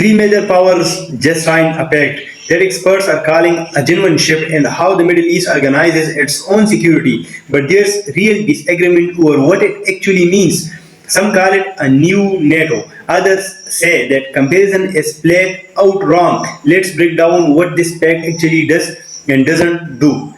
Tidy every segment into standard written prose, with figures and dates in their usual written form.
Three major powers just signed a pact that experts are calling a genuine shift in how the Middle East organizes its own security. But there's real disagreement over what it actually means. Some call it a new NATO. Others say that comparison is flat out wrong. Let's break down what this pact actually does and doesn't do.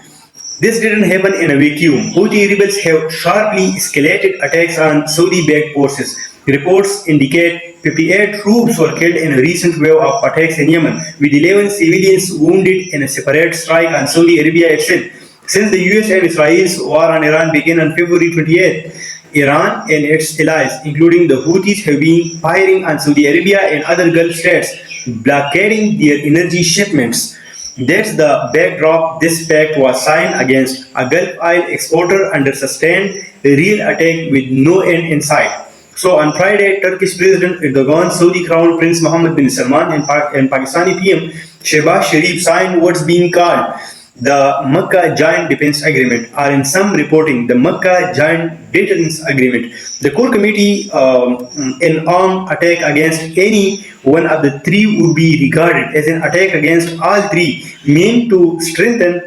This didn't happen in a vacuum. Houthi rebels have sharply escalated attacks on Saudi-backed forces. Reports indicate 58 troops were killed in a recent wave of attacks in Yemen, with 11 civilians wounded in a separate strike on Saudi Arabia itself. Since the US and Israel's war on Iran began on February 28th, Iran and its allies, including the Houthis, have been firing on Saudi Arabia and other Gulf states, blockading their energy shipments. That's the backdrop this pact was signed against, a Gulf oil exporter under sustained real attack with no end in sight. So on Friday, Turkish President Erdogan, Saudi Crown Prince Mohammed bin Salman, and Pakistani PM Shehbaz Sharif signed what's being called the Makkah Joint Defense Agreement, or in some reporting, the Makkah Joint Deterrence Agreement. The core committee, an armed attack against any one of the three would be regarded as an attack against all three, meant to strengthen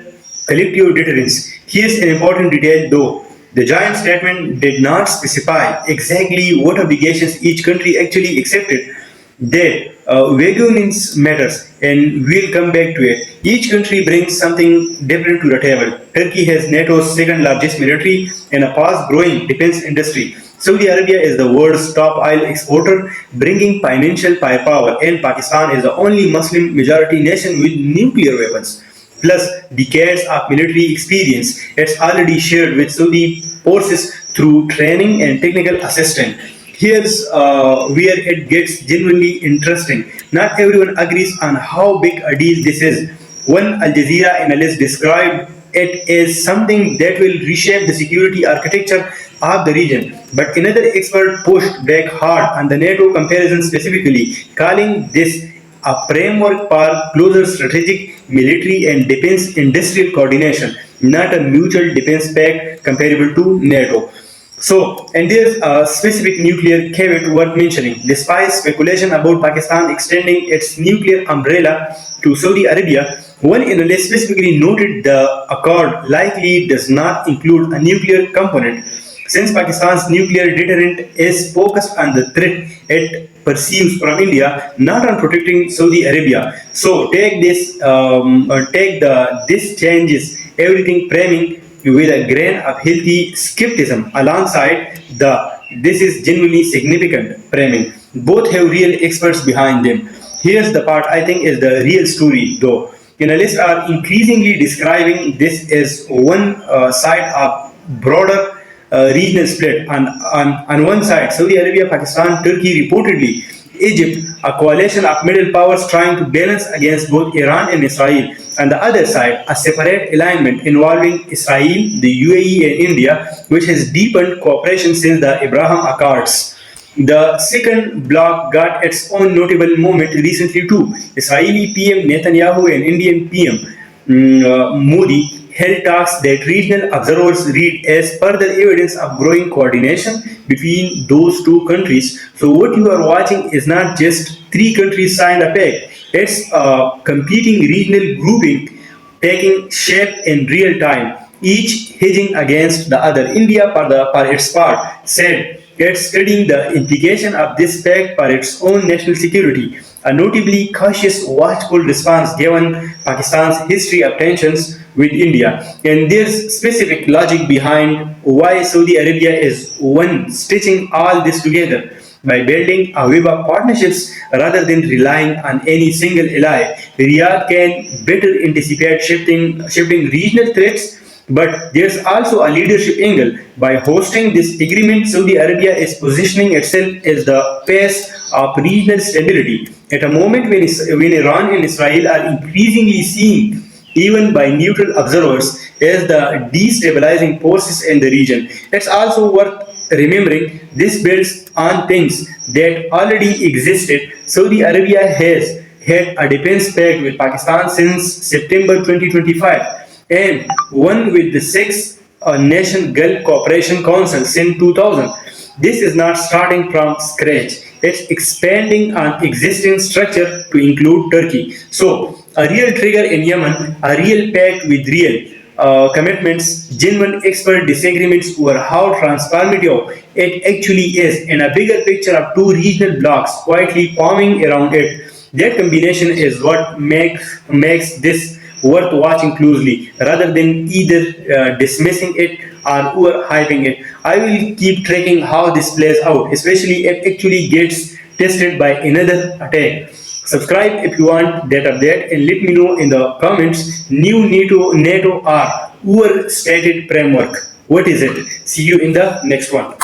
collective deterrence. Here's an important detail though. The joint statement did not specify exactly what obligations each country actually accepted. That vagueness matters, and we'll come back to it. Each country brings something different to the table. Turkey has NATO's second largest military and a fast-growing defense industry. Saudi Arabia is the world's top oil exporter, bringing financial firepower, and Pakistan is the only Muslim-majority nation with nuclear weapons. Plus decades of military experience it's already shared with Saudi forces through training and technical assistance. Here's where it gets genuinely interesting. Not everyone agrees on how big a deal this is. One Al Jazeera analyst described it as something that will reshape the security architecture of the region. But another expert pushed back hard on the NATO comparison specifically, calling this a framework for closer strategic, military and defense industrial coordination, not a mutual defense pact comparable to NATO. So, and there's a specific nuclear caveat worth mentioning. Despite speculation about Pakistan extending its nuclear umbrella to Saudi Arabia, one analyst specifically noted the accord likely does not include a nuclear component. Since Pakistan's nuclear deterrent is focused on the threat it perceives from India, not on protecting Saudi Arabia. So this changes everything, framing with a grain of healthy skepticism alongside the this is genuinely significant framing. Both have real experts behind them. Here's the part I think is the real story though. Analysts are increasingly describing this as one side of broader regional split. On one side, Saudi Arabia, Pakistan, Turkey, reportedly Egypt, a coalition of middle powers trying to balance against both Iran and Israel. On the other side, a separate alignment involving Israel, the UAE, and India, which has deepened cooperation since the Abraham Accords. The second bloc got its own notable moment recently too. Israeli PM Netanyahu and Indian PM Modi held talks that regional observers read as further evidence of growing coordination between those two countries. So what you are watching is not just three countries signed a pact, it's a competing regional grouping taking shape in real time, each hedging against the other. India, for its part, said it's studying the implication of this pact for its own national security, a notably cautious, watchful response given Pakistan's history of tensions with India. And there's specific logic behind why Saudi Arabia is one stitching all this together. By building a web of partnerships rather than relying on any single ally, Riyadh can better anticipate shifting regional threats. But there's also a leadership angle. By hosting this agreement, Saudi Arabia is positioning itself as the face of regional stability at a moment when Iran and Israel are increasingly seen, even by neutral observers, as the destabilizing forces in the region. It's also worth remembering this builds on things that already existed. Saudi Arabia has had a defense pact with Pakistan since September 2025 and one with the Six Nation Gulf Cooperation Council since 2000. This is not starting from scratch. It's expanding an existing structure to include Turkey. So, a real trigger in Yemen, a real pact with real commitments, genuine expert disagreements over how transformative it actually is, and a bigger picture of two regional blocs quietly forming around it. That combination is what makes this worth watching closely, rather than either dismissing it or overhyping it. I will keep tracking how this plays out, especially if it actually gets tested by another attack. Subscribe if you want that update and let me know in the comments new NATO or overstated framework. What is it? See you in the next one.